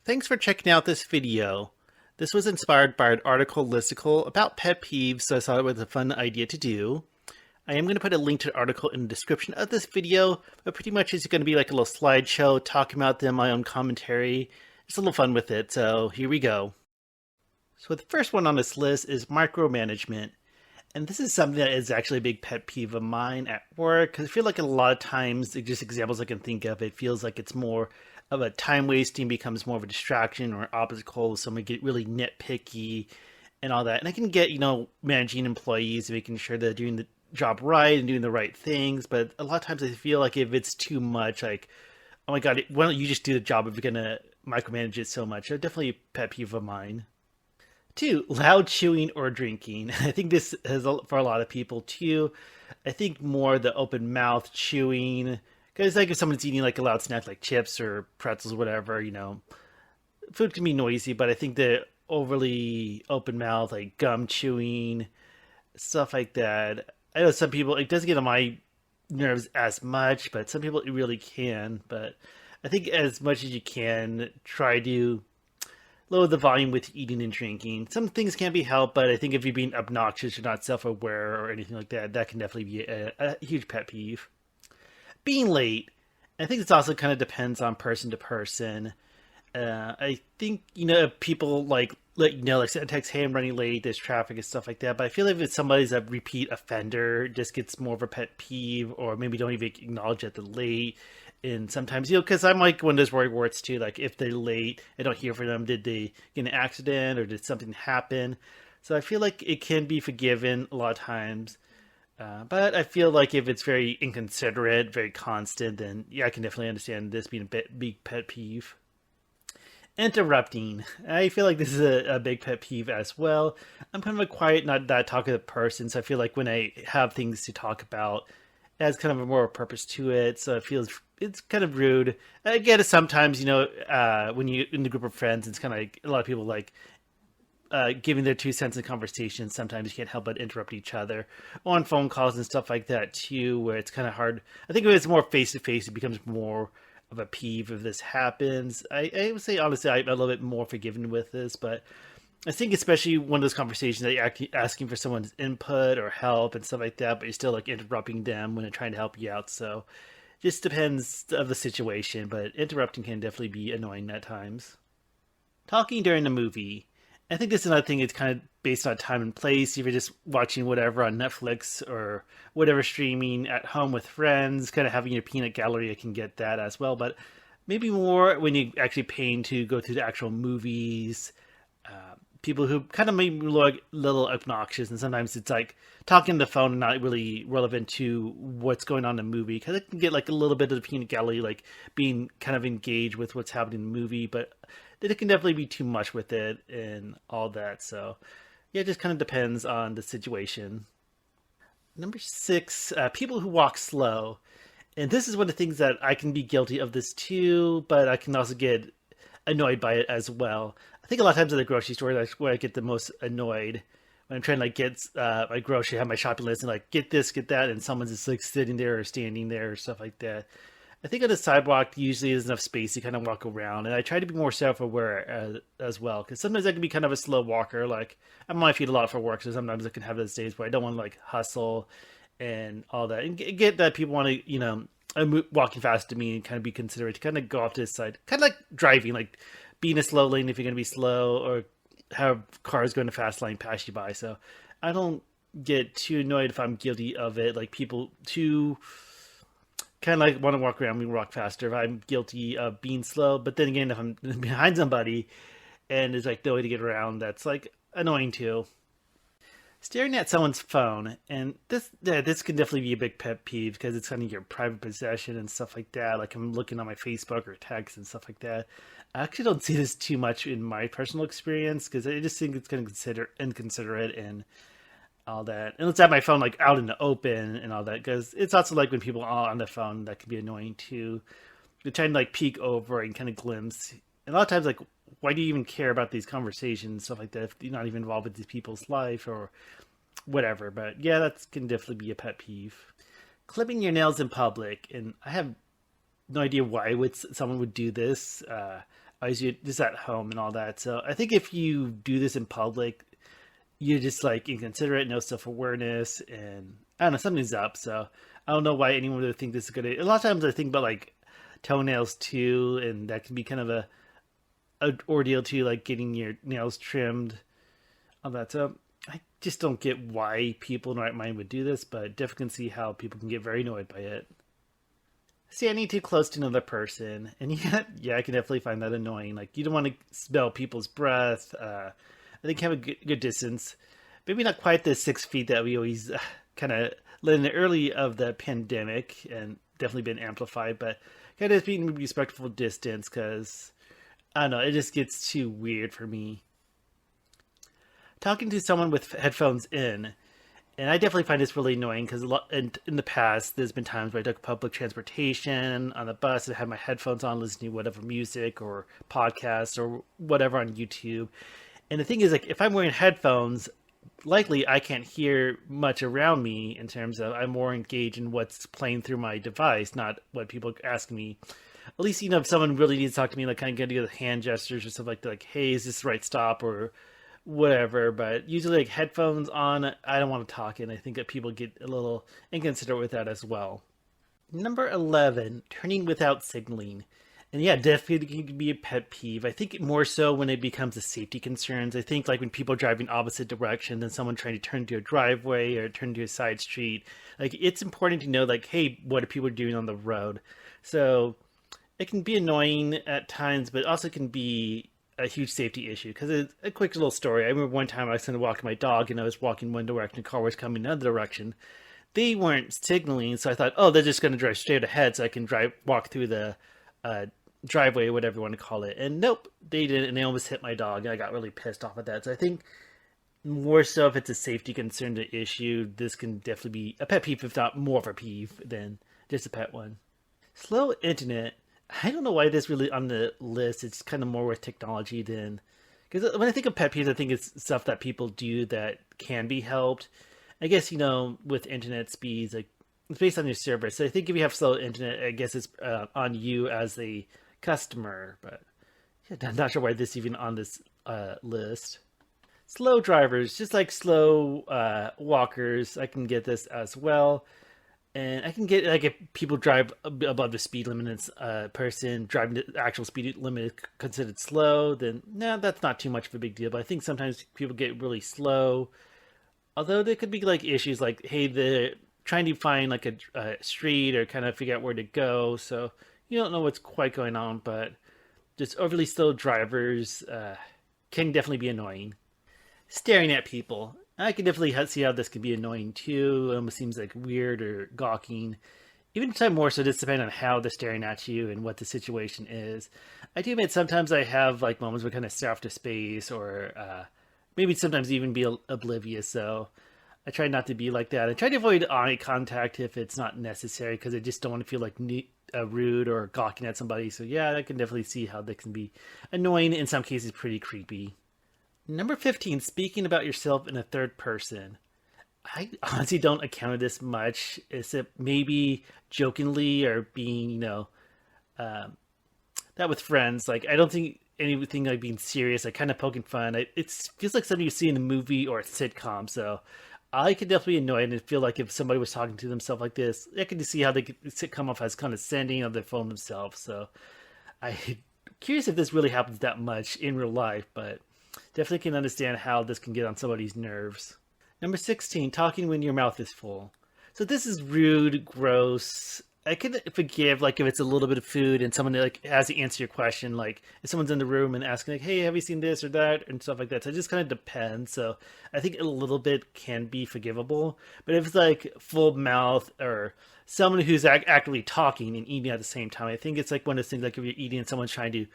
Thanks for checking out this video. This was inspired by an article listicle about pet peeves, so I thought it was a fun idea to do. I am going to put a link to the article in the description of this video, but pretty much it's going to be like a little slideshow talking about them, my own commentary. Just a little fun with it, so here we go. So the first one on this list is micromanagement. And this is something that is actually a big pet peeve of mine at work, because I feel like a lot of times, just examples I can think of, it feels like it's more of a time wasting, becomes more of a distraction or an obstacle. Someone get really nitpicky and all that. And I can get, managing employees, making sure they're doing the job right and doing the right things. But a lot of times I feel like if it's too much, like, oh my God, why don't you just do the job if you're going to micromanage it so much? It's definitely a pet peeve of mine. Two, loud chewing or drinking. I think this is for a lot of people too. I think more the open mouth chewing, because like if someone's eating like a loud snack like chips or pretzels or whatever, food can be noisy, but I think the overly open mouth, like gum chewing, stuff like that. I know some people, it doesn't get on my nerves as much, but some people it really can. But I think as much as you can, try to lower the volume with eating and drinking. Some things can't be helped, but I think if you're being obnoxious, you're not self-aware or anything like that, that can definitely be a huge pet peeve. Being late, I think this also kind of depends on person to person. I think, if people like let you know, like send a text, hey, I'm running late, there's traffic and stuff like that. But I feel like if it's somebody's a repeat offender, just gets more of a pet peeve, or maybe don't even acknowledge that they're late. And sometimes, because I'm like one of those worries too, like if they're late, I don't hear from them, did they get in an accident or did something happen? So I feel like it can be forgiven a lot of times. But I feel like if it's very inconsiderate, very constant, then yeah, I can definitely understand this being a big pet peeve. Interrupting. I feel like this is a big pet peeve as well. I'm kind of a quiet, not that talkative person, so I feel like when I have things to talk about, it has kind of a more purpose to it, so it's kind of rude. I get it sometimes, when you in the group of friends, it's kind of like a lot of people like giving their 2 cents in conversation. Sometimes you can't help but interrupt each other on phone calls and stuff like that too, where it's kind of hard. I think if it's more face to face, it becomes more of a peeve if this happens. I would say honestly, I'm a little bit more forgiving with this, but I think especially one of those conversations that you're asking for someone's input or help and stuff like that, but you're still like interrupting them when they're trying to help you out. So just depends of the situation, but interrupting can definitely be annoying at times. Talking during the movie. I think this is another thing. It's kind of based on time and place. If you're just watching whatever on Netflix or whatever streaming at home with friends, kind of having your peanut gallery, I can get that as well. But maybe more when you actually paying to go to the actual movies. People who kind of make me look a little obnoxious, and sometimes it's like talking on the phone and not really relevant to what's going on in the movie, because it can get like a little bit of the peanut gallery, like being kind of engaged with what's happening in the movie, but then it can definitely be too much with it and all that. So yeah, it just kind of depends on the situation. Number six, people who walk slow. And this is one of the things that I can be guilty of this too, but I can also get annoyed by it as well. I think a lot of times at the grocery store, that's where I get the most annoyed when I'm trying to like get my grocery, have my shopping list, and like get this, get that, and someone's just like sitting there or standing there or stuff like that. I think on the sidewalk usually there's enough space to kind of walk around, and I try to be more self-aware as well, because sometimes I can be kind of a slow walker. Like I'm on my feet a lot for work, so sometimes I can have those days where I don't want to like hustle and all that, and get that people want to walking fast to me and kind of be considerate to kind of go off to the side, kind of like driving, like being a slow lane if you're going to be slow, or have cars going to fast lane pass you by. So I don't get too annoyed if I'm guilty of it. Like people too kind of like want to walk around me, walk faster if I'm guilty of being slow. But then again, if I'm behind somebody and there's like no way to get around, that's like annoying too. Staring at someone's phone, and this can definitely be a big pet peeve because it's kind of your private possession and stuff like that. Like I'm looking on my Facebook or text and stuff like that. I actually don't see this too much in my personal experience, because I just think it's kind of inconsiderate and all that. And let's have my phone like out in the open and all that, because it's also like when people are on the phone, that can be annoying too. They're trying to like peek over and kind of glimpse. And a lot of times, like, why do you even care about these conversations, stuff like that, if you're not even involved with these people's life or whatever? But yeah, that can definitely be a pet peeve. Clipping your nails in public, and I have no idea why someone would do this. always just at home and all that. So I think if you do this in public, you're just like inconsiderate, no self awareness, and I don't know, something's up. So I don't know why anyone would think this is good. A lot of times I think about like toenails too, and that can be kind of a ordeal too, like getting your nails trimmed, all that. So I just don't get why people in the right mind would do this, but definitely can see how people can get very annoyed by it. Standing too close to another person, and yeah, I can definitely find that annoying. Like you don't want to smell people's breath. I think have a good distance. Maybe not quite the 6 feet that we always kind of let in the early of the pandemic, and definitely been amplified. But kind of being respectful distance, because I don't know, it just gets too weird for me. Talking to someone with headphones in, and I definitely find this really annoying because in the past, there's been times where I took public transportation on the bus and had my headphones on, listening to whatever music or podcasts or whatever on YouTube. And the thing is, like, if I'm wearing headphones, likely I can't hear much around me in terms of I'm more engaged in what's playing through my device, not what people ask me. At least, if someone really needs to talk to me, like, kind of get together hand gestures or stuff like, hey, is this the right stop or whatever. But usually, like, headphones on, I don't want to talk, and I think that people get a little inconsiderate with that as well. Number 11, turning without signaling. And yeah, definitely can be a pet peeve. I think more so when it becomes a safety concerns. I think like when people are driving opposite direction than someone trying to turn to a driveway or turn to a side street. Like it's important to know like, hey, what are people doing on the road? So it can be annoying at times, but also can be a huge safety issue. Because it's a quick little story. I remember one time I was going to walk my dog and I was walking one direction, a car was coming another direction. They weren't signaling, so I thought, oh, they're just going to drive straight ahead so I can walk through the driveway, whatever you want to call it. And nope, they didn't, and they almost hit my dog. And I got really pissed off at that. So I think more so if it's a safety concern to issue, this can definitely be a pet peeve, if not more of a peeve than just a pet one. Slow internet. I don't know why this really on the list. It's kind of more with technology than, because when I think of pet peeves, I think it's stuff that people do that can be helped. I guess, with internet speeds, like it's based on your server. So I think if you have slow internet, I guess it's on you as the customer. But yeah, I'm not sure why this is even on this list. Slow drivers, just like slow walkers, I can get this as well. And I can get, like, if people drive above the speed limit and it's a person driving the actual speed limit is considered slow, then no, that's not too much of a big deal. But I think sometimes people get really slow. Although there could be like issues like, hey, they're trying to find like a street or kind of figure out where to go. So you don't know what's quite going on, but just overly slow drivers can definitely be annoying. Staring at people. I can definitely see how this can be annoying too. It almost seems like weird or gawking. Even time more so, just depending on how they're staring at you and what the situation is. I do admit sometimes I have like moments where I kind of stare off to space or maybe sometimes even be oblivious. So I try not to be like that. I try to avoid eye contact if it's not necessary because I just don't want to feel like rude or gawking at somebody. So yeah, I can definitely see how they can be annoying, in some cases pretty creepy. Number 15, speaking about yourself in a third person. I honestly don't encounter this much, except maybe jokingly or being, that with friends. Like, I don't think anything like being serious, like kind of poking fun. It feels like something you see in a movie or a sitcom. So I could definitely be annoyed and feel like if somebody was talking to themselves like this, I could see how they could come off as condescending of their phone themselves. So I'm curious if this really happens that much in real life, but definitely can understand how this can get on somebody's nerves. Number 16, talking when your mouth is full. So this is rude, gross. I can forgive like if it's a little bit of food and someone like has to answer your question, like if someone's in the room and asking like, hey, have you seen this or that and stuff like that. So it just kind of depends. So I think a little bit can be forgivable, but if it's like full mouth or someone who's actively talking and eating at the same time, I think it's like one of those things like if you're eating and someone's trying to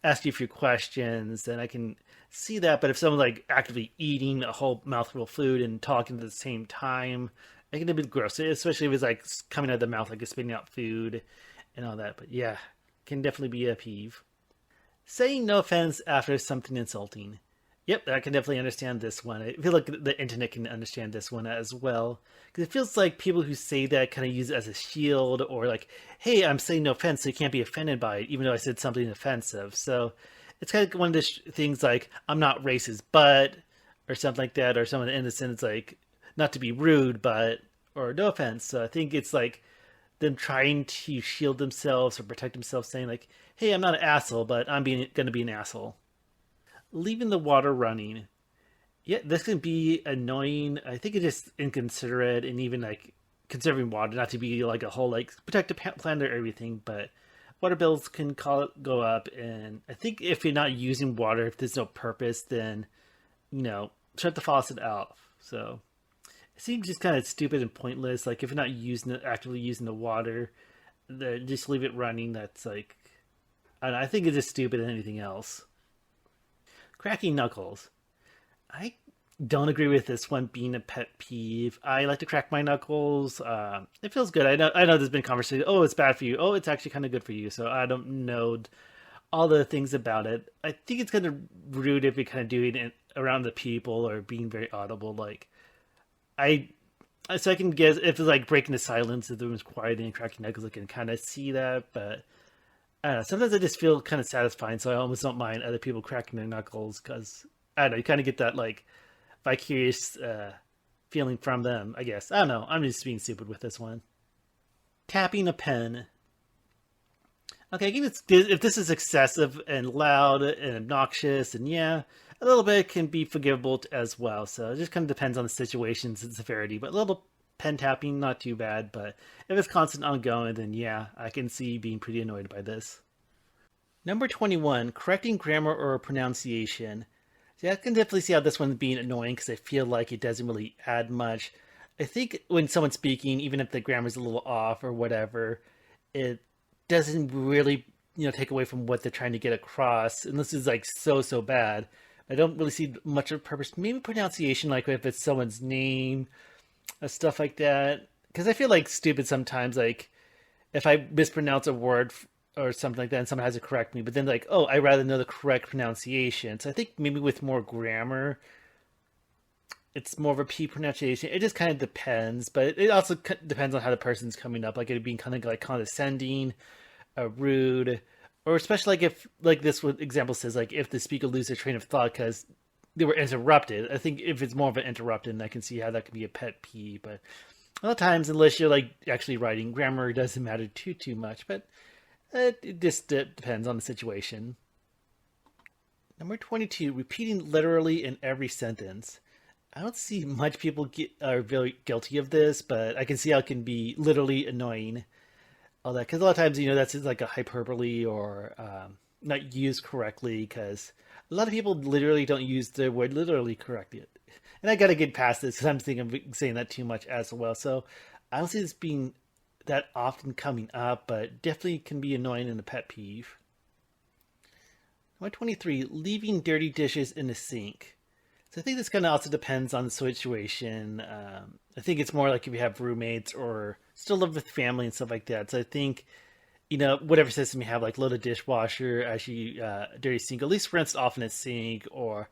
ask you a few questions, then I can see that. But if someone's like actively eating a whole mouthful of food and talking at the same time, it can be a bit gross, especially if it's like coming out of the mouth, like it's spitting out food and all that. But yeah, can definitely be a peeve. Saying no offense after something insulting. Yep, I can definitely understand this one. I feel like the internet can understand this one as well. Because it feels like people who say that kind of use it as a shield or like, hey, I'm saying no offense, so you can't be offended by it, even though I said something offensive. So it's kind of one of the things like I'm not racist, but or something like that, or someone innocent. It's like not to be rude, but or no offense. So I think it's like them trying to shield themselves or protect themselves, saying like, "Hey, I'm not an asshole, but I'm being going to be an asshole." Leaving the water running. Yeah, this can be annoying. I think it's just inconsiderate and even like conserving water, not to be like a whole like protect the planet or everything, but water bills can go up. And I think if you're not using water, if there's no purpose, then shut the faucet off. So it seems just kind of stupid and pointless. Like if you're not using it, actively using the water, just leave it running. That's like I think it's just stupid than anything else. Cracking knuckles. I don't agree with this one being a pet peeve. I like to crack my knuckles. It feels good. I know there's been conversation. Oh, it's bad for you. Oh, it's actually kind of good for you. So I don't know all the things about it. I think it's kind of rude if you're kind of doing it around the people or being very audible. Like I, so I can guess if it's like breaking the silence, if the room's quiet and cracking knuckles, I can kind of see that. But I don't know. Sometimes I just feel kind of satisfying, so I almost don't mind other people cracking their knuckles because I don't know. You kind of get that like vicarious feeling from them, I guess. I don't know. I'm just being stupid with this one. Tapping a pen. Okay, if this is excessive and loud and obnoxious, and yeah, a little bit can be forgivable as well. So it just kind of depends on the situations and severity. But a little pen tapping, not too bad. But if it's constant ongoing, then yeah, I can see being pretty annoyed by this. Number 21, correcting grammar or pronunciation. Yeah, I can definitely see how this one's being annoying because I feel like it doesn't really add much. I think when someone's speaking, even if the grammar's a little off or whatever, it doesn't really, take away from what they're trying to get across. And this is like so bad. I don't really see much of a purpose. Maybe pronunciation, like if it's someone's name, stuff like that. Because I feel like stupid sometimes. Like if I mispronounce a word or something like that, and someone has to correct me, but then like, oh, I rather know the correct pronunciation. So I think maybe with more grammar, it's more of a P pronunciation. It just kind of depends, but it also depends on how the person's coming up. Like it being kind of like condescending, rude, or especially like if like this example says like if the speaker loses their train of thought because they were interrupted. I think if it's more of an interrupted, I can see how that could be a pet peeve. But a lot of times, unless you're like actually writing, grammar doesn't matter too much. But it just depends on the situation. Number 22, repeating literally in every sentence. I don't see much people are very guilty of this, but I can see how it can be literally annoying. All that, because a lot of times, that's just like a hyperbole or not used correctly, because a lot of people literally don't use the word literally correctly. And I got to get past this because I'm thinking I'm saying that too much as well. So I don't see this being that often coming up, but definitely can be annoying and a pet peeve. Number 23, leaving dirty dishes in the sink. So I think this kind of also depends on the situation. I think it's more like if you have roommates or still live with family and stuff like that. So I think, whatever system you have, like load a dishwasher, actually dirty sink, at least rinse off in a sink or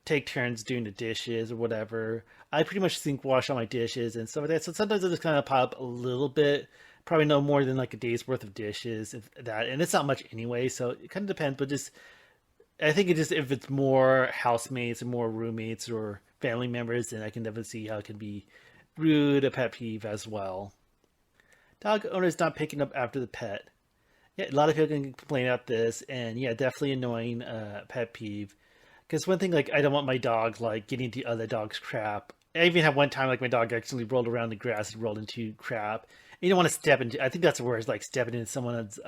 take turns doing the dishes or whatever. I pretty much sink wash all my dishes and stuff like that. So sometimes I just kind of pile up a little bit. Probably no more than like a day's worth of dishes, if that, and it's not much anyway. So it kind of depends, but just I think it just if it's more housemates and more roommates or family members, then I can definitely see how it can be rude, a pet peeve as well. Dog owners not picking up after the pet. Yeah, a lot of people can complain about this, and yeah, definitely annoying pet peeve. Because one thing, like, I don't want my dog like getting into other dogs' crap. I even had one time like my dog actually rolled around the grass and rolled into crap. And you don't want to step into. I think that's the worst, like stepping into someone's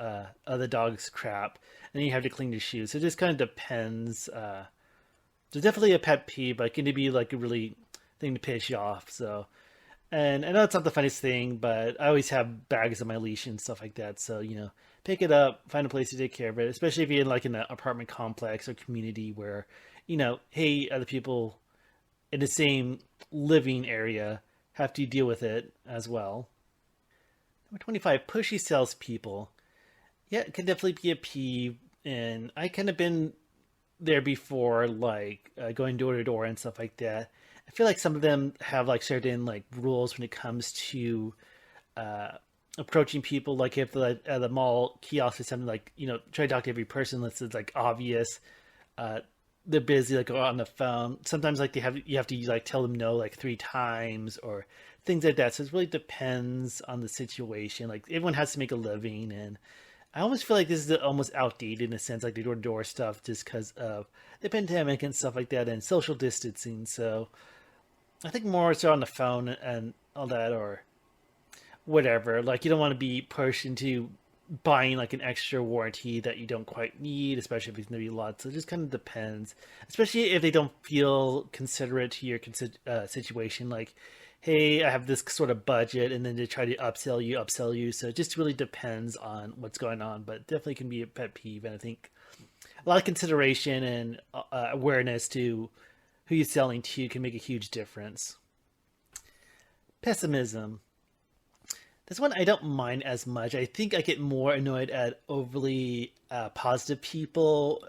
other dog's crap, and then you have to clean your shoes. So it just kind of depends. So definitely a pet peeve, but can it be like a really thing to piss you off? So, and I know it's not the funniest thing, but I always have bags on my leash and stuff like that. So pick it up, find a place to take care of it, especially if you're in like in an apartment complex or community where, hey, other people in the same living area have to deal with it as well. Number 25, pushy salespeople. Yeah, it can definitely be a peeve, and I kind of been there before, like going door to door and stuff like that. I feel like some of them have like certain like rules when it comes to approaching people, like if at the mall kiosk or something, like try to talk to every person unless it's like obvious. Uh, they're busy, like on the phone. Sometimes like you have to like tell them no like 3 times or things like that. So it really depends on the situation. Like everyone has to make a living, and I almost feel like this is almost outdated in a sense, like the door to door stuff, just because of the pandemic and stuff like that, and social distancing. So I think more so on the phone and all that, or whatever. Like you don't want to be pushed into buying like an extra warranty that you don't quite need, especially if it's going to be lots. So it just kind of depends, especially if they don't feel considerate to your situation. Like, hey, I have this sort of budget, and then they try to upsell you. So it just really depends on what's going on, but definitely can be a pet peeve. And I think a lot of consideration and awareness to who you're selling to can make a huge difference. Pessimism. This one I don't mind as much. I think I get more annoyed at overly positive people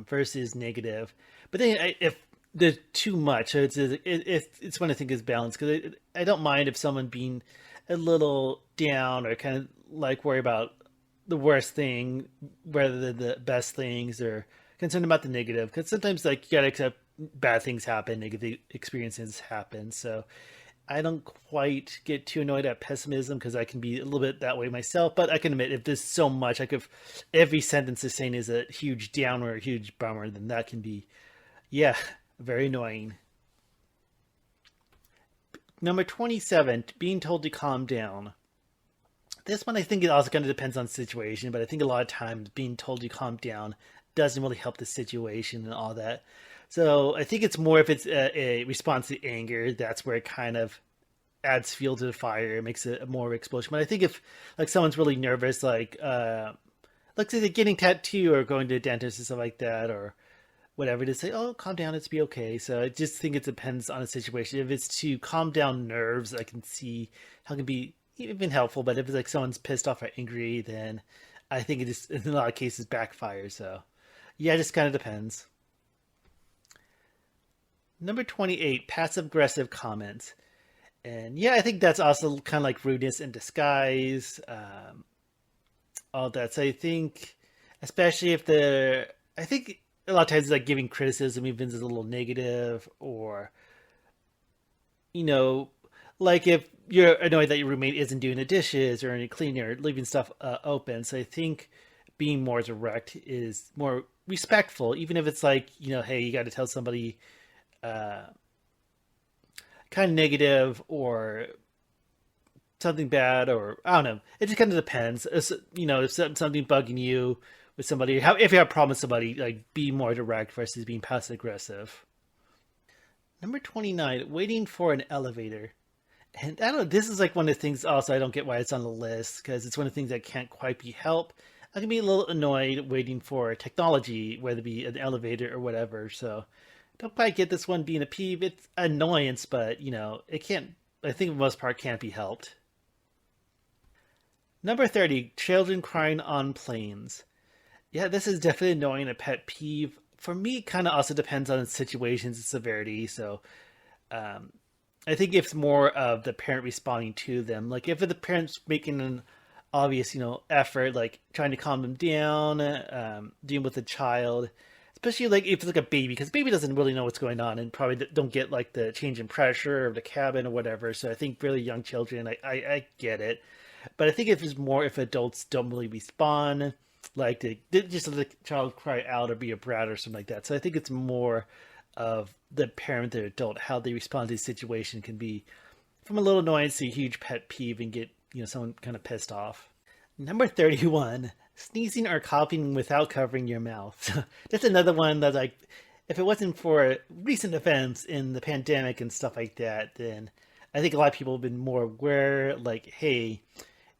versus negative. But then if there's too much, so it's when I think is balanced, because I don't mind if someone being a little down or kind of like worry about the worst thing rather than the best things, or concerned about the negative. Because sometimes like you gotta accept bad things happen, negative experiences happen. So I don't quite get too annoyed at pessimism because I can be a little bit that way myself. But I can admit, if there's so much, like if every sentence is saying is a huge downer, a huge bummer, then that can be, yeah, very annoying. Number 27, being told to calm down. This one, I think it also kind of depends on the situation, but I think a lot of times being told to calm down doesn't really help the situation and all that. So I think it's more if it's a response to anger, that's where it kind of adds fuel to the fire, it makes it more of an explosion. But I think if like someone's really nervous, like say they're getting tattooed or going to a dentist and stuff like that, or whatever, to say, oh, calm down, it's be okay. So I just think it depends on the situation. If it's to calm down nerves, I can see how it can be even helpful. But if it's like someone's pissed off or angry, then I think it just in a lot of cases backfires. So yeah, it just kind of depends. Number 28, passive aggressive comments. And yeah, I think that's also kind of like rudeness in disguise, all that. So I think, especially if I think a lot of times it's like giving criticism, even if it's a little negative, or, you know, like if you're annoyed that your roommate isn't doing the dishes or any cleaning or leaving stuff open. So I think being more direct is more respectful, even if it's like, hey, you got to tell somebody uh, kind of negative or something bad, or I don't know. It just kind of depends. If something bugging you with somebody, if you have a problem with somebody, like be more direct versus being passive aggressive. Number 29, waiting for an elevator. And I don't know, this is like one of the things also I don't get why it's on the list, because it's one of the things that can't quite be helped. I can be a little annoyed waiting for technology, whether it be an elevator or whatever. So don't quite get this one being a peeve. It's annoyance, but it can't. I think for the most part can't be helped. Number 30, children crying on planes. Yeah, this is definitely annoying, a pet peeve. For me, it kind of also depends on the situations and severity. So um, I think it's more of the parent responding to them. Like if the parent's making an obvious, effort, like trying to calm them down, dealing with the child, especially like if it's like a baby, because baby doesn't really know what's going on and probably don't get like the change in pressure of the cabin or whatever. So I think really young children, I get it, but I think if it's more if adults don't really respond, like they just let the child cry out or be a brat or something like that. So I think it's more of the parent, the adult, how they respond to the situation can be from a little annoyance to a huge pet peeve and get someone kind of pissed off. Number 31, sneezing or coughing without covering your mouth. That's another one that, like, if it wasn't for recent events in the pandemic and stuff like that, then I think a lot of people have been more aware, like, hey,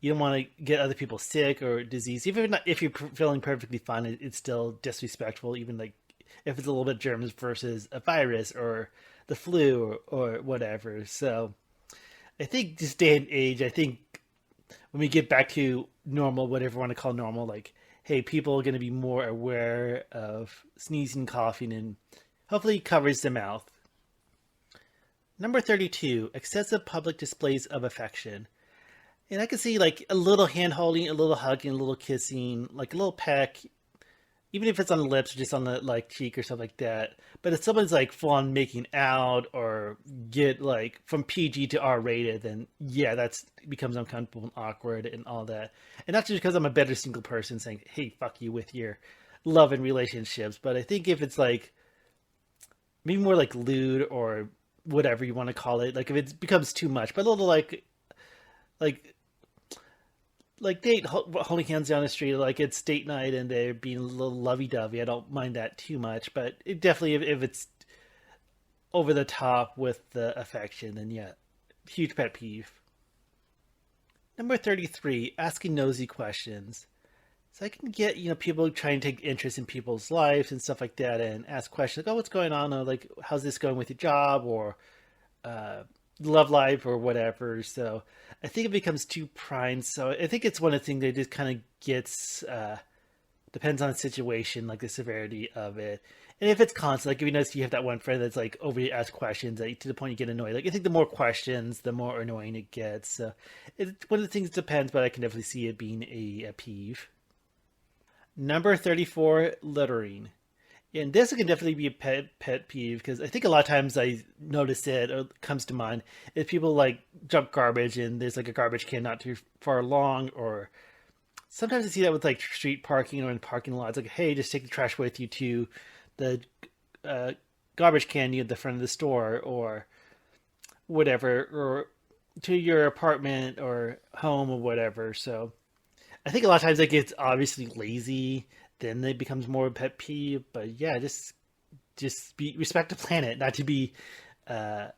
you don't want to get other people sick or disease. Even if you're feeling perfectly fine, it's still disrespectful, even like if it's a little bit germs versus a virus or the flu or whatever. So I think this day and age, I think when we get back to normal, whatever you want to call normal, like, hey, people are going to be more aware of sneezing, coughing, and hopefully covers the mouth. Number 32, excessive public displays of affection. And I can see like a little hand holding, a little hugging, a little kissing, like a little peck, even if it's on the lips or just on the like cheek or something like that. But if someone's like full on making out or get like from PG to R rated, then yeah, that's becomes uncomfortable and awkward and all that. And not just because I'm a better single person saying, "Hey, fuck you" with your love and relationships, but I think if it's like maybe more like lewd or whatever you want to call it, like if it becomes too much, but a little like date holding hands down the street, like it's date night and they're being a little lovey-dovey. I don't mind that too much, but it definitely if it's over the top with the affection, then yeah, huge pet peeve. Number 33, asking nosy questions. So I can get, people trying to take interest in people's lives and stuff like that and ask questions like, oh, what's going on? Or like, how's this going with your job? Or uh, love life or whatever. So I think it becomes too prying. So I think it's one of the things that just kind of gets depends on the situation, like the severity of it. And if it's constant, like if you notice you have that one friend that's like overly asked questions like, to the point you get annoyed. Like I think the more questions, the more annoying it gets. So one of the things depends, but I can definitely see it being a peeve. Number 34, littering. And this can definitely be a pet peeve because I think a lot of times I notice it or comes to mind if people like dump garbage and there's like a garbage can not too far along, or sometimes I see that with like street parking or in parking lots. Like, hey, just take the trash with you to the uh, garbage can near the front of the store or whatever, or to your apartment or home or whatever. So I think a lot of times it gets obviously lazy, then it becomes more of a pet peeve. But yeah, just be respect the planet, not to be a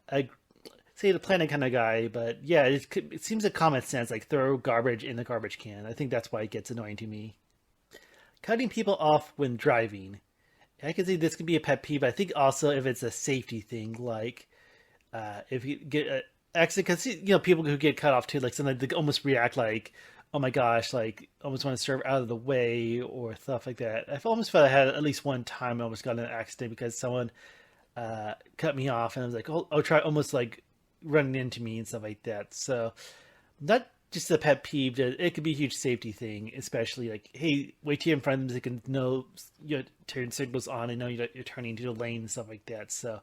say the planet kind of guy. But yeah, it seems a common sense, like throw garbage in the garbage can. I think that's why it gets annoying to me. Cutting people off when driving. I can see this could be a pet peeve. I think also if it's a safety thing, like if you get an accident, because people who get cut off too, like sometimes they almost react like, oh my gosh, like almost want to swerve out of the way or stuff like that. I've almost felt I had at least one time I almost got in an accident because someone cut me off, and I was like, oh, I'll try almost like running into me and stuff like that. So not just a pet peeve, it could be a huge safety thing, especially like, hey, wait till you're in front of them, they can know your turn signals on and know you're turning into the lane and stuff like that. So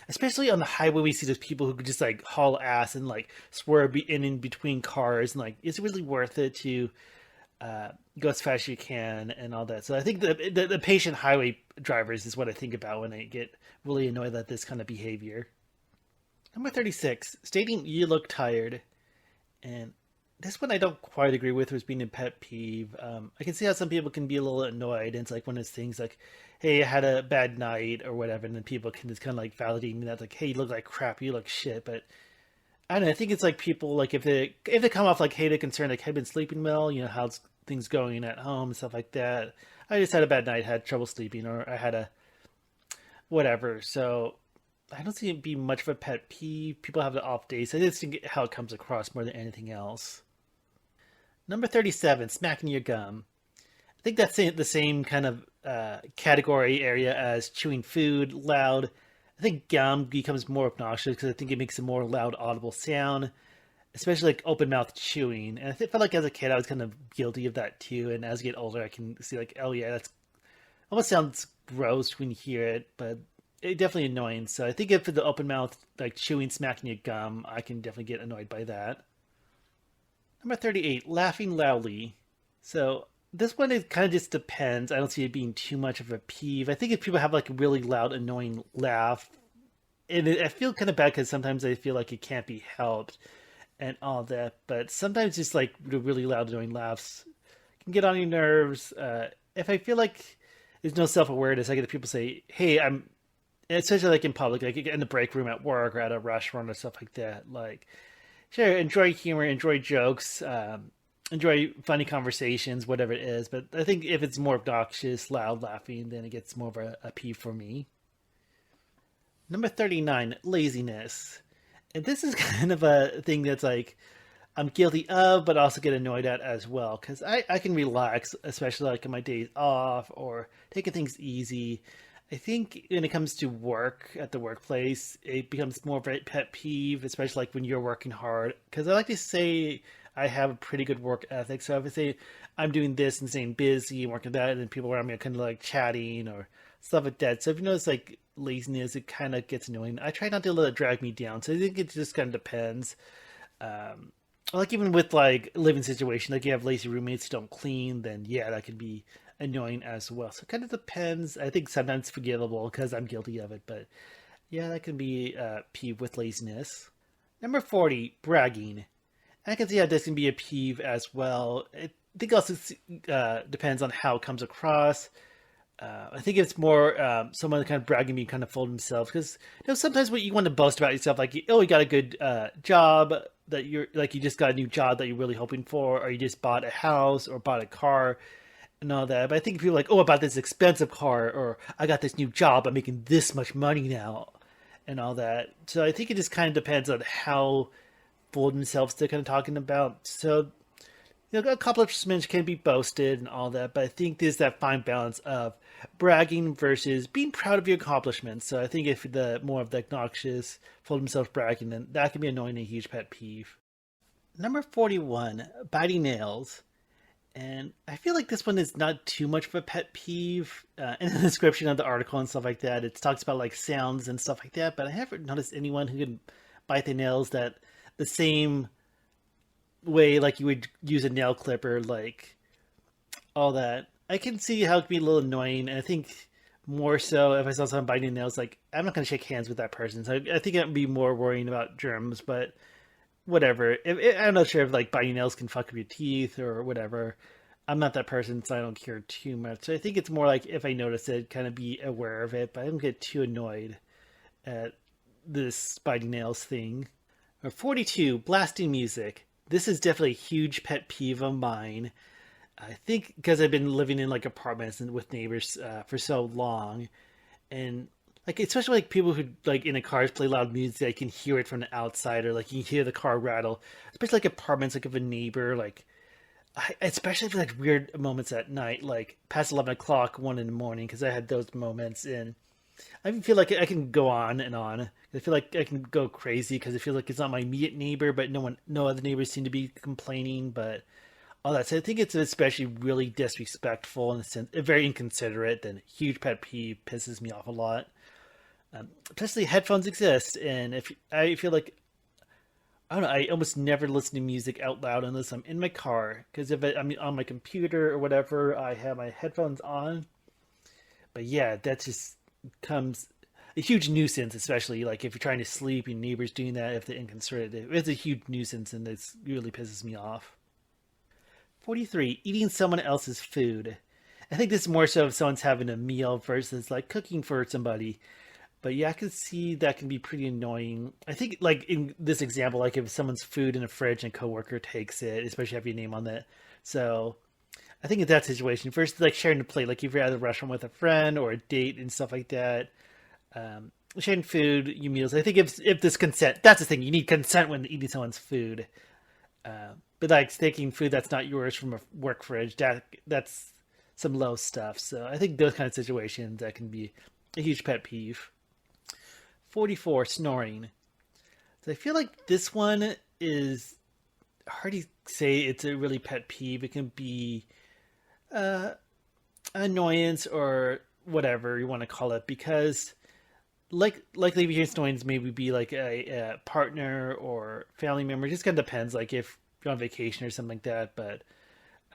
especially on the highway, we see those people who could just like haul ass and like swerve in and between cars, and like, is it really worth it to go as fast as you can and all that? So I think the patient highway drivers is what I think about when I get really annoyed at this kind of behavior. Number 36, stating you look tired. And this one I don't quite agree with as being a pet peeve. I can see how some people can be a little annoyed. And it's like one of those things like, hey, I had a bad night or whatever. And then people can just kind of like validate me that like, hey, you look like crap, you look shit. But I don't know, I think it's like people like if they come off like, hey, they're concerned, like, hey, I've been sleeping well, how's things going at home and stuff like that. I just had a bad night, had trouble sleeping, or I had a whatever. So I don't see it being much of a pet peeve. People have the off days. I just think how it comes across more than anything else. Number 37, smacking your gum. I think that's the same kind of category area as chewing food, loud. I think gum becomes more obnoxious because I think it makes a more loud, audible sound, especially like open mouth chewing. And I felt like as a kid, I was kind of guilty of that too. And as I get older, I can see like, oh yeah, that's almost sounds gross when you hear it, but it definitely annoying. So I think if for the open mouth, like chewing, smacking your gum, I can definitely get annoyed by that. Number 38, laughing loudly. So this one, it kind of just depends. I don't see it being too much of a peeve. I think if people have like a really loud, annoying laugh, and I feel kind of bad because sometimes I feel like it can't be helped and all that. But sometimes just like the really loud, annoying laughs can get on your nerves. If I feel like there's no self awareness, I get people say, "Hey, I'm," especially like in public, like in the break room at work or at a restaurant or stuff like that. Like, sure, enjoy humor, enjoy jokes, enjoy funny conversations, whatever it is. But I think if it's more obnoxious, loud laughing, then it gets more of a peeve for me. Number 39, laziness. And this is kind of a thing that's like I'm guilty of, but also get annoyed at as well. Because I can relax, especially like on my days off or taking things easy. I think when it comes to work at the workplace, it becomes more of a pet peeve, especially like when you're working hard. Because I like to say I have a pretty good work ethic. So if I say I'm doing this and staying busy and working that, and then people around me are kind of like chatting or stuff like that. So if you notice like laziness, it kind of gets annoying. I try not to let it drag me down. So I think it just kind of depends. Um, like even with like living situation, like you have lazy roommates who don't clean, then yeah, that can be annoying as well. So it kind of depends. I think sometimes it's forgivable because I'm guilty of it, but yeah, that can be peeve with laziness. Number 40, bragging. I can see how this can be a peeve as well. I think also depends on how it comes across. I think it's more someone kind of bragging, being kind of full of themselves because sometimes what you want to boast about yourself, like oh, you got a good job that you're like you just got a new job that you're really hoping for, or you just bought a house or bought a car and all that. But I think if you're like, oh, about this expensive car, or I got this new job, I'm making this much money now, and all that. So I think it just kind of depends on how full of themselves they're kind of talking about. So accomplishments can be boasted and all that, but I think there's that fine balance of bragging versus being proud of your accomplishments. So I think if the more of the obnoxious, full of themselves bragging, then that can be annoying and a huge pet peeve. Number 41, biting nails. And I feel like this one is not too much of a pet peeve. In the description of the article and stuff like that, it talks about like sounds and stuff like that, but I haven't noticed anyone who can bite their nails that the same way like you would use a nail clipper, like all that. I can see how it could be a little annoying, and I think more so if I saw someone biting nails, like I'm not going to shake hands with that person. So I think I'd be more worrying about germs, but whatever. I'm not sure if like biting nails can fuck up your teeth or whatever. I'm not that person, so I don't care too much. So I think it's more like if I notice it, kind of be aware of it, but I don't get too annoyed at this biting nails thing. Or 42, blasting music. This is definitely a huge pet peeve of mine. I think because I've been living in like apartments and with neighbors for so long, and like especially like people who like in a cars play loud music, I can hear it from the outside, or like you can hear the car rattle. Especially like apartments, like of a neighbor, like especially for like weird moments at night, like past 11 o'clock, 1 in the morning, because I had those moments, and I feel like I can go on and on. I feel like I can go crazy because I feel like it's not my immediate neighbor, but no other neighbors seem to be complaining. But all that, so I think it's especially really disrespectful and very inconsiderate. And huge pet peeve, pisses me off a lot. Especially headphones exist, and if I feel like I don't know, I almost never listen to music out loud unless I'm in my car. Because if I'm on my computer or whatever, I have my headphones on. But yeah, that just comes a huge nuisance, especially like if you're trying to sleep, your neighbors doing that, if they're inconsiderate. It's a huge nuisance, and this really pisses me off. 43, eating someone else's food. I think this is more so if someone's having a meal versus like cooking for somebody. But yeah, I can see that can be pretty annoying. I think like in this example, like if someone's food in a fridge and a coworker takes it, especially have your name on it. So I think in that situation, first like sharing the plate, like if you're at a restaurant with a friend or a date and stuff like that, sharing food, you meals. I think if this consent, that's the thing. You need consent when eating someone's food. But like taking food that's not yours from a work fridge, that's some low stuff. So I think those kind of situations that can be a huge pet peeve. 44, snoring. So I feel like this one is hard to say it's a really pet peeve. It can be uh, annoyance or whatever you want to call it, because like leaving your snoring maybe be like a partner or family member. It just kind of depends, like if you're on vacation or something like that. But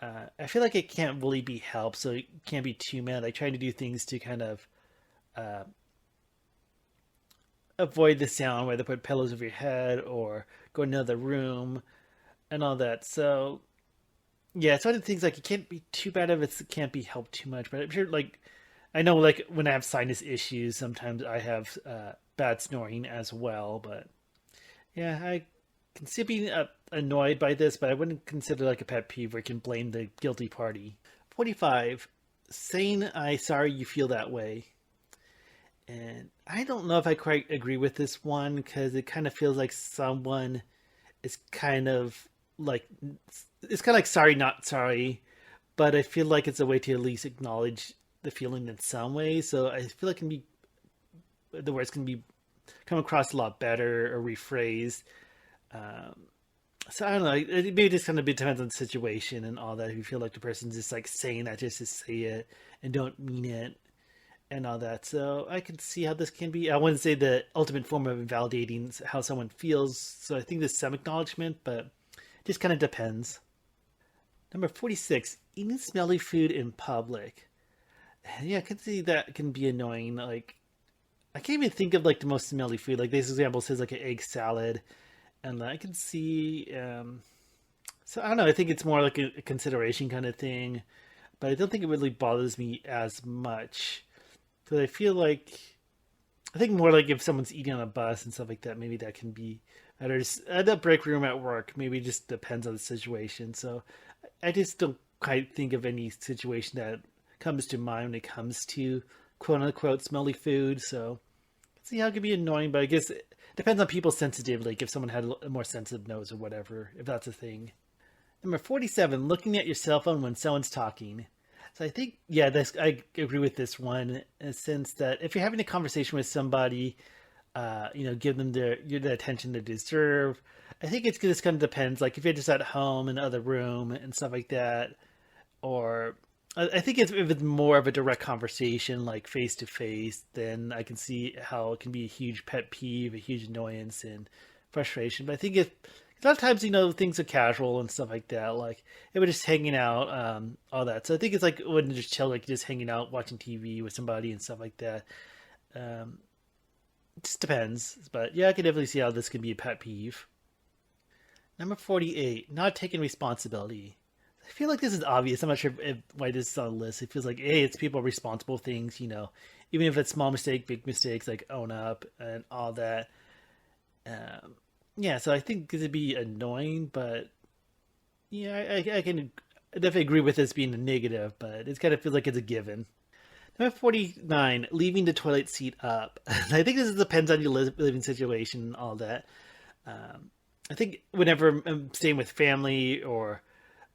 I feel like it can't really be helped, so it can't be too mad. I try to do things to kind of uh, avoid the sound, whether put pillows over your head or go in another room and all that. So yeah, it's one of the things like it can't be too bad if it can't be helped too much. But I'm sure like I know like when I have sinus issues, sometimes I have bad snoring as well. But yeah, I can see being annoyed by this, but I wouldn't consider like a pet peeve where you can blame the guilty party. 45, saying I sorry you feel that way. And I don't know if I quite agree with this one because it kind of feels like someone is kind of like it's kind of like sorry not sorry, but I feel like it's a way to at least acknowledge the feeling in some way. So I feel like it can be the words can be come across a lot better or rephrased. Um, So I don't know. It maybe just kind of depends on the situation and all that. If you feel like the person's just like saying that just to say it and don't mean it and all that. So I can see how this can be. I wouldn't say the ultimate form of invalidating how someone feels. So I think there's some acknowledgement, but it just kind of depends. Number 46, eating smelly food in public. Yeah, I can see that can be annoying. Like, I can't even think of like the most smelly food. Like this example says like an egg salad, and I can see. So I don't know. I think it's more like a consideration kind of thing, but I don't think it really bothers me as much because I feel like I think more like if someone's eating on a bus and stuff like that, maybe that can be better. Just at the break room at work, maybe it just depends on the situation. So I just don't quite think of any situation that comes to mind when it comes to quote unquote smelly food. So see how it can be annoying, but I guess it depends on people's sensitivity. Like if someone had a more sensitive nose or whatever, if that's a thing. Number 47, looking at your cell phone when someone's talking. So I think, yeah, I agree with this one in a sense that if you're having a conversation with somebody, give them the attention they deserve. I think it's just kind of depends. Like if you're just at home in another room and stuff like that, or I think if it's more of a direct conversation, like face to face, then I can see how it can be a huge pet peeve, a huge annoyance and frustration. But I think if a lot of times, things are casual and stuff like that. Like it was just hanging out, all that. So I think it's like it wouldn't just chill, like just hanging out, watching TV with somebody and stuff like that. Um, it just depends. But yeah, I can definitely see how this can be a pet peeve. Number 48, not taking responsibility. I feel like this is obvious. I'm not sure why this is on the list. It feels like, hey, it's people responsible things, even if it's small mistake, big mistakes, like own up and all that. Um, yeah, so I think it'd be annoying, but yeah, I can definitely agree with this being a negative, but it kind of feels like it's a given. Number 49, leaving the toilet seat up. I think this depends on your living situation and all that. Um, I think whenever I'm staying with family or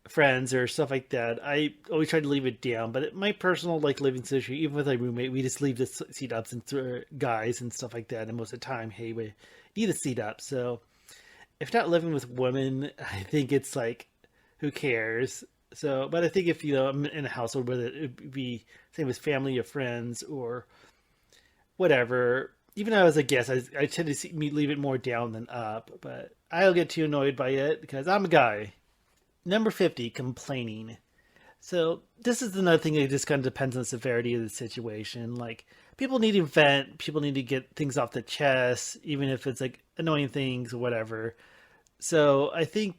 friends or stuff like that, I always try to leave it down. But my personal living situation, even with my roommate, we just leave the seat up since we're guys and stuff like that. And most of the time, hey, we need a seat up. So if not living with women, I think it's like, who cares? So, but I think if I'm in a household, whether it be same as family or friends or whatever, even though as a guest, I tend to see me leave it more down than up. But I'll get too annoyed by it because I'm a guy. Number 50, complaining. So this is another thing that just kind of depends on the severity of the situation. Like people need to vent, people need to get things off the chest, even if it's like annoying things or whatever. So I think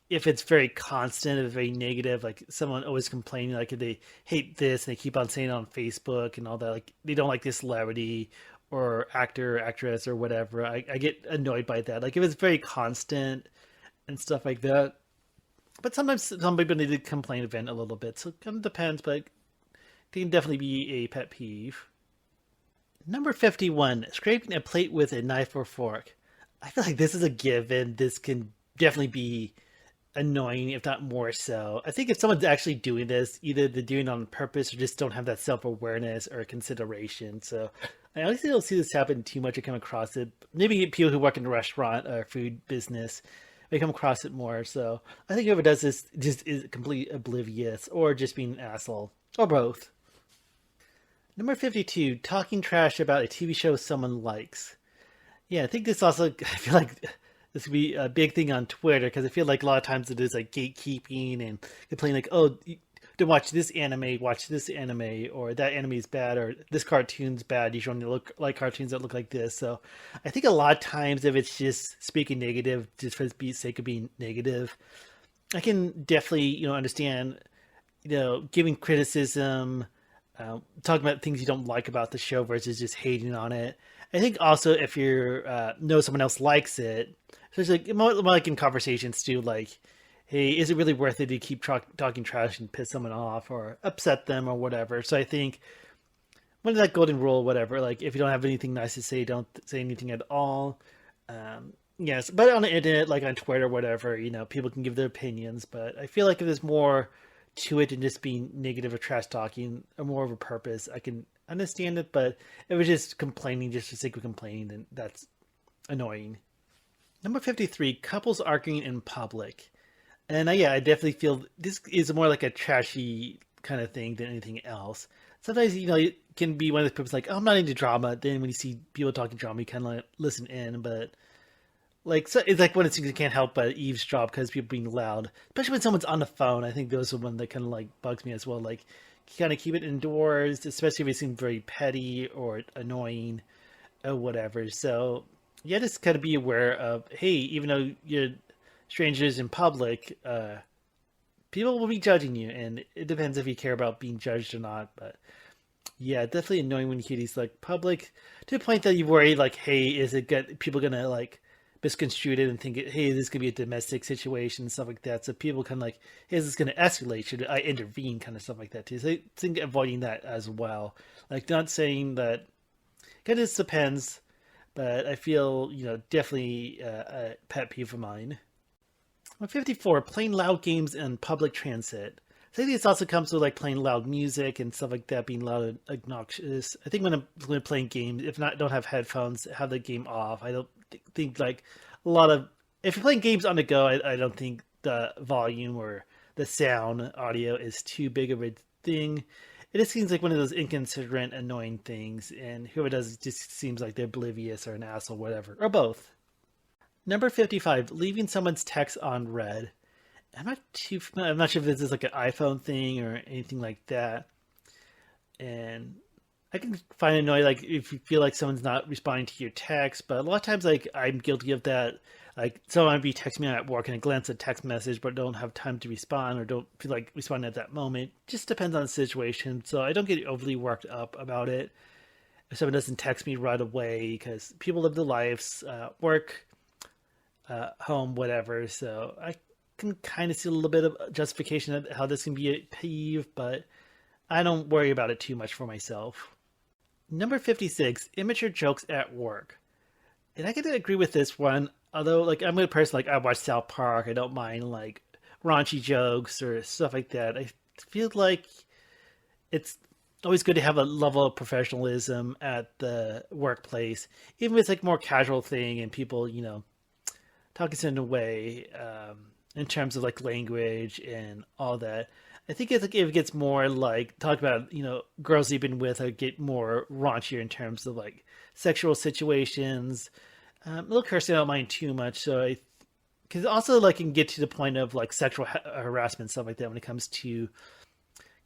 if it's very constant, if very negative, like someone always complaining, like if they hate this and they keep on saying it on Facebook and all that, like they don't like this celebrity or actor or actress or whatever, I get annoyed by that. Like if it's very constant and stuff like that. But sometimes some people need to complain and vent a little bit, so it kind of depends, but it can definitely be a pet peeve. Number 51, scraping a plate with a knife or fork. I feel like this is a given. This can definitely be annoying, if not more so. I think if someone's actually doing this, either they're doing it on purpose or just don't have that self awareness or consideration. So I honestly don't see this happen too much. I come across it. Maybe people who work in the restaurant or food business, they come across it more. So I think whoever does this just is completely oblivious or just being an asshole or both. Number 52, talking trash about a TV show someone likes. Yeah, I think this also, I feel like this would be a big thing on Twitter because I feel like a lot of times it is like gatekeeping and complaining like, oh, don't watch this anime, or that anime is bad, or this cartoon's bad. You should only look like cartoons that look like this. So I think a lot of times if it's just speaking negative, just for the sake of being negative, I can definitely, understand, giving criticism, talking about things you don't like about the show versus just hating on it. I think also if you know someone else likes it, so it's like more like in conversations too, like, hey, is it really worth it to keep talking trash and piss someone off or upset them or whatever? So I think one of that golden rule, whatever, like if you don't have anything nice to say, don't say anything at all. Yes, but on the internet, like on Twitter or whatever, people can give their opinions. But I feel like if there's more to it than just being negative or trash talking, or more of a purpose, I can understand it. But if it's just complaining just for the sake of complaining, then that's annoying. Number 53, couples arguing in public. And yeah, I definitely feel this is more like a trashy kind of thing than anything else. Sometimes, it can be one of the people like, oh, I'm not into drama. Then when you see people talking drama, you kind of like listen in. But like, so it's like one of the things you can't help but eavesdrop because people being loud, especially when someone's on the phone. I think those are one that kind of like bugs me as well. Like, kind of keep it indoors, especially if it seems very petty or annoying or whatever. So yeah, just kind of be aware of, hey, even though you're strangers in public, people will be judging you, and it depends if you care about being judged or not. But yeah, definitely annoying when you hear these like public to the point that you worry like, hey, is it good? People gonna like misconstrue it and think, hey, this could be a domestic situation and stuff like that. So people kind of like, hey, is this gonna escalate? Should I intervene? Kind of stuff like that too. So I think avoiding that as well. Like not saying that. It just depends, but I feel definitely a pet peeve of mine. 54, playing loud games in public transit. I think this also comes with like playing loud music and stuff like that, being loud and obnoxious. I think when I'm playing games, if not, don't have headphones, have the game off. I don't think like a lot of if you're playing games on the go, I don't think the volume or the sound audio is too big of a thing. It just seems like one of those inconsiderate, annoying things, and whoever does it just seems like they're oblivious or an asshole, whatever, or both. Number 55, leaving someone's text on read. I'm not sure if this is like an iPhone thing or anything like that. And I can find it annoying, like if you feel like someone's not responding to your text, but a lot of times, like I'm guilty of that. Like someone might be texting me at work and I glance at a text message, but don't have time to respond or don't feel like responding at that moment. Just depends on the situation, so I don't get overly worked up about it. If someone doesn't text me right away, because people live their lives, work, home, whatever. So I can kind of see a little bit of justification of how this can be a peeve, but I don't worry about it too much for myself. Number 56, immature jokes at work. And I can agree with this one, although like I'm a person like I watch South Park, I don't mind like raunchy jokes or stuff like that. I feel like it's always good to have a level of professionalism at the workplace, even if it's like more casual thing and people, talking in a way, in terms of like language and all that. I think it's like if it gets more like talk about girls you've been with, get more raunchier in terms of like sexual situations. A little cursing I don't mind too much, so I because also like can get to the point of like sexual harassment stuff like that when it comes to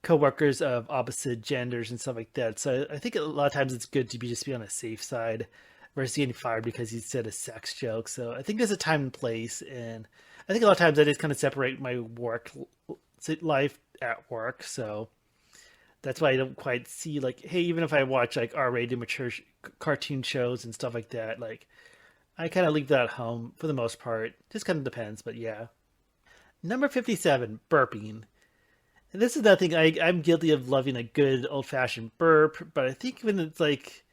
coworkers of opposite genders and stuff like that. So I think a lot of times it's good to just be on a safe side versus getting fired because he said a sex joke. So I think there's a time and place, and I think a lot of times I just kind of separate my work life at work. So that's why I don't quite see like, hey, even if I watch like R-rated mature cartoon shows and stuff like that, like I kind of leave that at home for the most part. Just kind of depends, but yeah. Number 57, burping. And this is another thing I'm guilty of loving a good old fashioned burp, but I think when it's like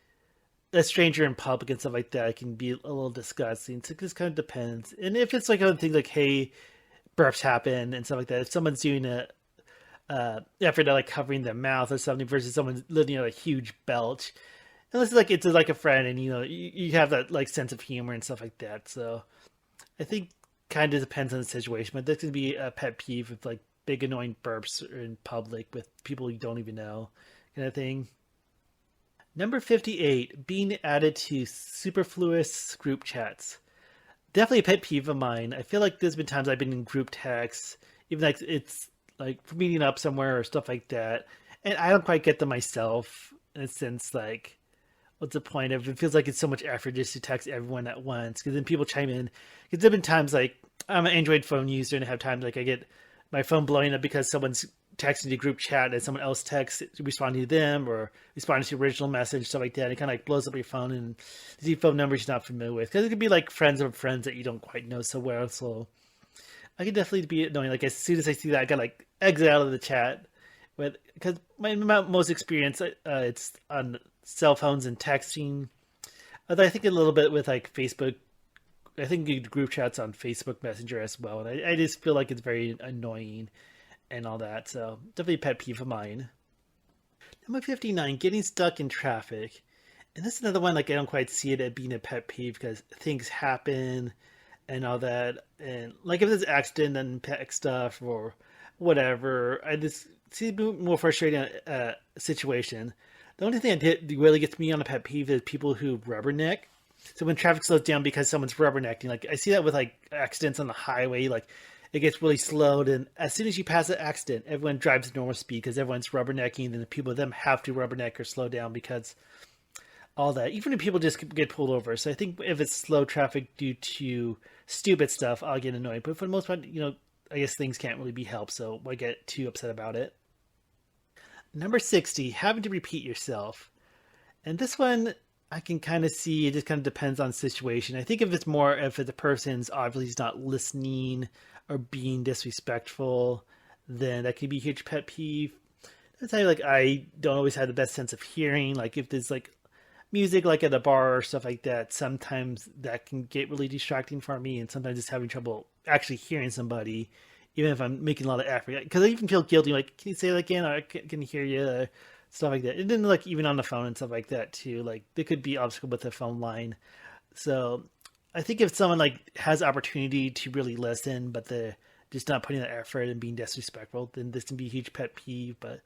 a stranger in public and stuff like that, it can be a little disgusting. So it just kind of depends. And if it's like other things like, hey, burps happen and stuff like that, if someone's doing a effort at like covering their mouth or something versus someone letting out a huge belch, unless like it's like a friend and you have that like sense of humor and stuff like that. So I think kind of depends on the situation, but this can be a pet peeve with like big annoying burps in public with people you don't even know, kind of thing. Number 58, being added to superfluous group chats. Definitely a pet peeve of mine. I feel like there's been times I've been in group texts, even like it's like meeting up somewhere or stuff like that, and I don't quite get them myself in a sense. Like, what's the point of it? Feels like it's so much effort just to text everyone at once because then people chime in. Because there've been times like I'm an Android phone user and I have times like I get my phone blowing up because someone's texting the group chat and someone else texts responding to them or responding to the original message, stuff like that. It kind of like blows up your phone and the phone numbers you're not familiar with because it could be like friends of friends that you don't quite know so well. So I could definitely be annoying. Like as soon as I see that, I got like exit out of the chat. With because my most experience, it's on cell phones and texting. Although I think a little bit with like Facebook. I think you group chats on Facebook Messenger as well, and I just feel like it's very annoying and all that. So definitely a pet peeve of mine. Number 59, getting stuck in traffic. And this is another one, like I don't quite see it as being a pet peeve because things happen. and all that. And like if there's accident and pet stuff or whatever, I just see it more frustrating situation. The only thing that really gets me on a pet peeve is people who rubberneck. So when traffic slows down because someone's rubbernecking, like I see that with like accidents on the highway, like it gets really slowed, and as soon as you pass an accident, everyone drives at normal speed because everyone's rubbernecking, and the people them have to rubberneck or slow down because all that. Even if people just get pulled over. So I think if it's slow traffic due to stupid stuff, I'll get annoyed. But for the most part, I guess things can't really be helped, so why get too upset about it? Number 60, having to repeat yourself. And this one, I can kind of see it just kind of depends on the situation. I think if it's more if the person's obviously not listening or being disrespectful, then that could be a huge pet peeve. That's how like I don't always have the best sense of hearing. Like if there's like music like at a bar or stuff like that, sometimes that can get really distracting for me, and sometimes just having trouble actually hearing somebody, even if I'm making a lot of effort. Because I even feel guilty, like, can you say that again? I can hear you, stuff like that. And then like even on the phone and stuff like that too, like there could be obstacle with the phone line. So I think if someone like has opportunity to really listen, but they're just not putting the effort and being disrespectful, then this can be a huge pet peeve. But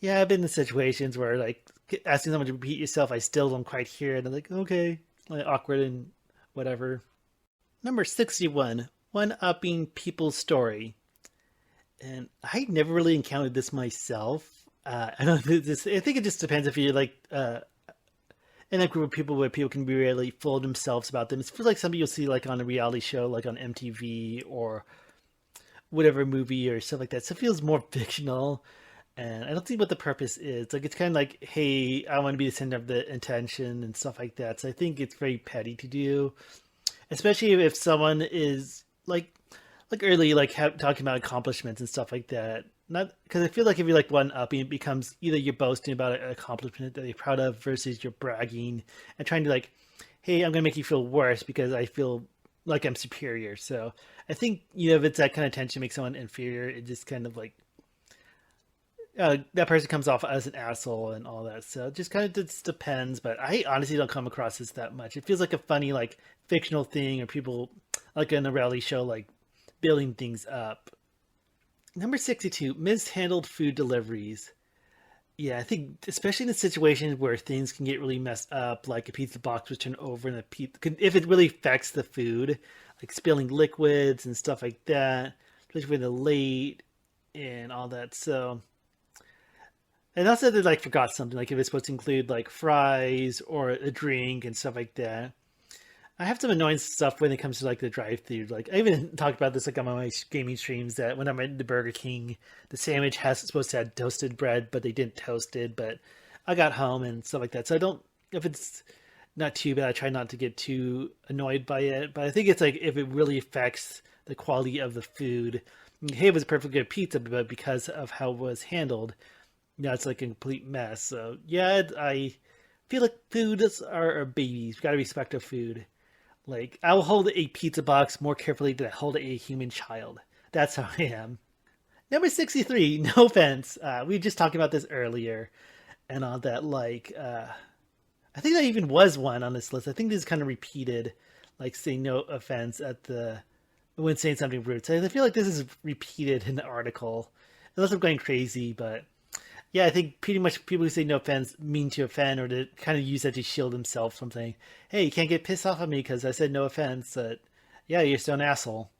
yeah, I've been in situations where like asking someone to repeat yourself, I still don't quite hear it. I'm like, okay, like awkward and whatever. Number 61, one upping people's story. And I never really encountered this myself. I don't know this. I think it just depends if you're like in a group of people where people can be really full of themselves about them. It feels like something you'll see like on a reality show, like on MTV or whatever movie or stuff like that. So it feels more fictional. And I don't see what the purpose is. Like it's kind of like, hey, I want to be the center of the attention and stuff like that. So I think it's very petty to do, especially if someone is like early, like talking about accomplishments and stuff like that. Not because I feel like if you're like one upping, it becomes either you're boasting about an accomplishment that you're proud of versus you're bragging and trying to like, hey, I'm gonna make you feel worse because I feel like I'm superior. So I think if it's that kind of tension makes someone inferior, it just kind of like that person comes off as an asshole and all that. So it just kind of just depends. But I honestly don't come across this that much. It feels like a funny like fictional thing or people like in a reality show like building things up. Number 62, mishandled food deliveries. Yeah, I think especially in the situations where things can get really messed up, like a pizza box was turned over and a pizza, if it really affects the food, like spilling liquids and stuff like that, especially when they're late and all that. So, and also they like forgot something, like if it's supposed to include like fries or a drink and stuff like that. I have some annoying stuff when it comes to like the drive-through. Like I even talked about this like on my gaming streams that when I'm at the Burger King, the sandwich has supposed to have toasted bread, but they didn't toast it. But I got home and stuff like that, so I don't. If it's not too bad, I try not to get too annoyed by it. But I think it's like if it really affects the quality of the food. Hey, it was a perfectly good pizza, but because of how it was handled, it's like a complete mess. So yeah, I feel like foods are babies. We gotta respect our food. Like, I will hold a pizza box more carefully than I hold a human child. That's how I am. Number 63, no offense. We were just talking about this earlier and all that. Like, I think that even was one on this list. I think this is kind of repeated, like saying no offense at when saying something rude. So I feel like this is repeated in the article. Unless I'm going crazy, but yeah, I think pretty much people who say no offense mean to offend or to kind of use that to shield themselves from saying, hey, you can't get pissed off at me because I said no offense. But yeah, you're still an asshole.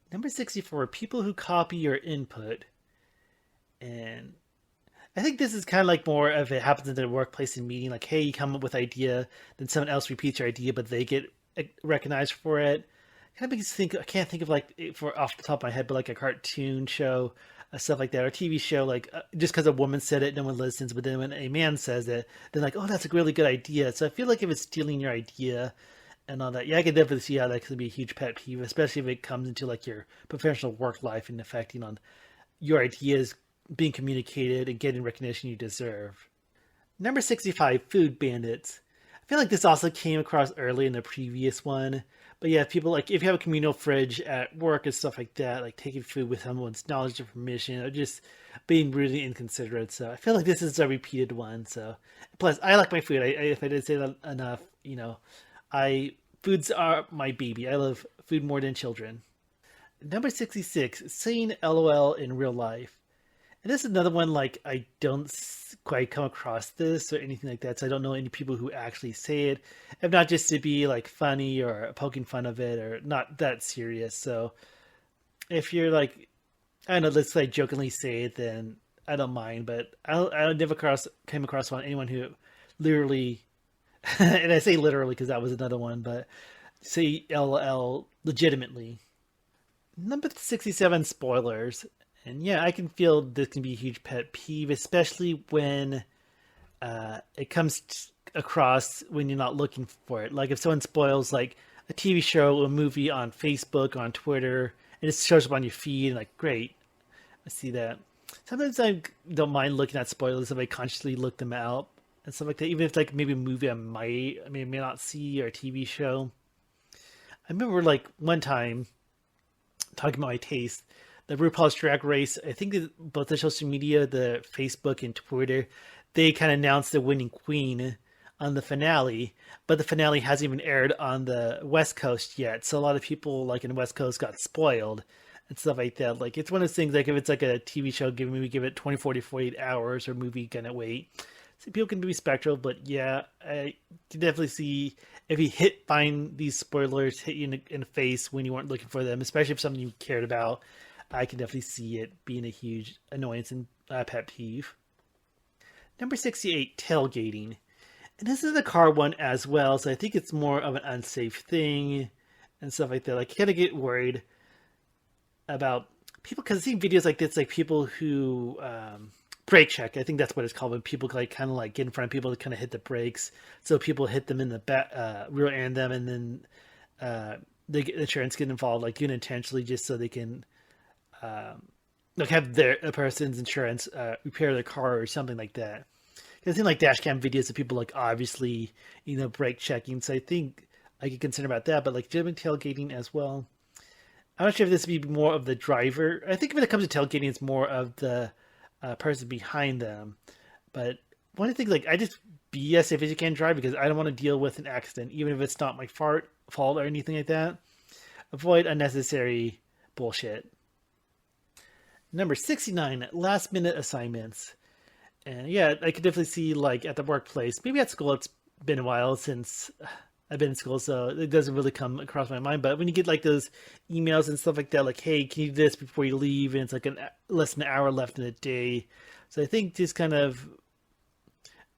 Number 64, people who copy your input. And I think this is kind of like more of it happens in the workplace and meeting. Like, hey, you come up with an idea, then someone else repeats your idea, but they get recognized for it. Kind of makes me think, I can't think of like, for off the top of my head, but like a cartoon show stuff like that, or a TV show, like just because a woman said it, no one listens. But then when a man says it, they're like, "Oh, that's a really good idea." So I feel like if it's stealing your idea and all that, yeah, I can definitely see how that could be a huge pet peeve, especially if it comes into like your professional work life and affecting on your ideas being communicated and getting recognition you deserve. Number 65, food bandits. I feel like this also came across early in the previous one. But yeah, people like if you have a communal fridge at work and stuff like that, like taking food with someone's knowledge or permission, or just being really inconsiderate. So I feel like this is a repeated one. So plus, I like my food. If I didn't say that enough, I Foods are my baby. I love food more than children. Number 66, saying LOL in real life. And this is another one, like, I don't quite come across this or anything like that, so I don't know any people who actually say it. If not just to be, like, funny or poking fun of it or not that serious. So if you're, like, I don't know, let's, like, jokingly say it, then I don't mind. But I never came across anyone who literally, and I say literally because that was another one, but say LOL legitimately. Number 67, spoilers. And yeah, I can feel this can be a huge pet peeve, especially when it comes across when you're not looking for it. Like if someone spoils like a TV show or a movie on Facebook or on Twitter, and it shows up on your feed, and like, great, I see that. Sometimes I don't mind looking at spoilers if I consciously look them out and stuff like that, even if it's like maybe a movie I may not see, or a TV show. I remember like one time talking about my taste, the RuPaul's Drag Race, I think both the social media, the Facebook and Twitter, they kind of announced the winning queen on the finale, but the finale hasn't even aired on the West Coast yet. So a lot of people like in the West Coast got spoiled and stuff like that. Like it's one of those things, like if it's like a TV show, maybe give it 24 to 48 hours, or movie, gonna wait. So people can be spectral, but yeah, I can definitely see if you find these spoilers hit you in the face when you weren't looking for them, especially if something you cared about. I can definitely see it being a huge annoyance and pet peeve. Number 68, tailgating. And this is a car one as well, so I think it's more of an unsafe thing and stuff like that. Like, you kind of get worried about people, because I see videos like this, like people who brake check. I think that's what it's called, when people like kind of like get in front of people to kind of hit the brakes. So people hit them in the back, rear end them, and then they get insurance get involved, like doing it intentionally just so they can like have a person's insurance repair their car or something like that. I've seen like dash cam videos of people like obviously, brake checking. So I think I get concerned about that, but like legitimate tailgating as well. I'm not sure if this would be more of the driver. I think when it comes to tailgating, it's more of the person behind them. But one of the things, like, I just be as safe as you can drive, because I don't want to deal with an accident, even if it's not my fault or anything like that. Avoid unnecessary bullshit. Number 69, last minute assignments. And yeah, I could definitely see like at the workplace, maybe at school, it's been a while since I've been in school, so it doesn't really come across my mind. But when you get like those emails and stuff like that, like, hey, can you do this before you leave? And it's like less than an hour left in the day. So I think just kind of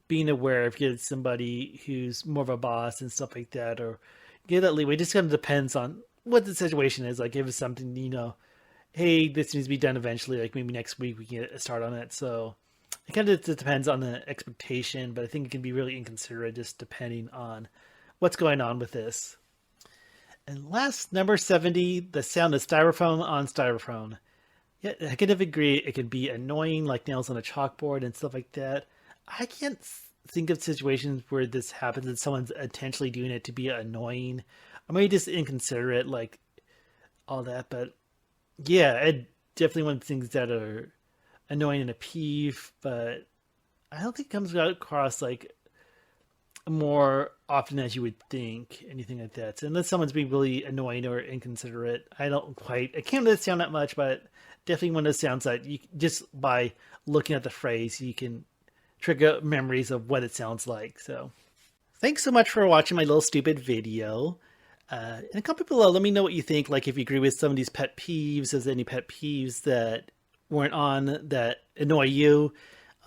being aware if you get somebody who's more of a boss and stuff like that, or get that leeway, just kind of depends on what the situation is. Like if it's something, hey, this needs to be done eventually, like maybe next week we can get a start on it. So it kind of depends on the expectation, but I think it can be really inconsiderate just depending on what's going on with this. And last, number 70, the sound of styrofoam on styrofoam. Yeah, I kind of agree. It can be annoying, like nails on a chalkboard and stuff like that. I can't think of situations where this happens and someone's intentionally doing it to be annoying. Or maybe just inconsiderate, like all that. But yeah, I definitely one of the things that are annoying and a peeve, but I don't think it comes across like more often as you would think, anything like that. So unless someone's being really annoying or inconsiderate, I can't really sound that much, but definitely one of those sounds that you just by looking at the phrase, you can trigger memories of what it sounds like. So thanks so much for watching my little stupid video. And comment below, let me know what you think. Like if you agree with some of these pet peeves, if there's any pet peeves that weren't on that annoy you.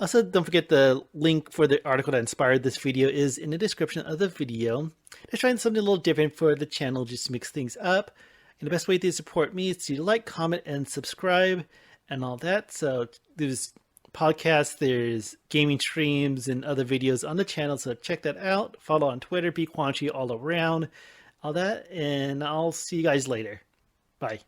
Also, don't forget the link for the article that inspired this video is in the description of the video. Just trying something a little different for the channel just to mix things up. And the best way to support me is to like, comment, and subscribe and all that. So there's podcasts, there's gaming streams, and other videos on the channel. So check that out. Follow on Twitter, BQuanchi all around, all that. And I'll see you guys later. Bye.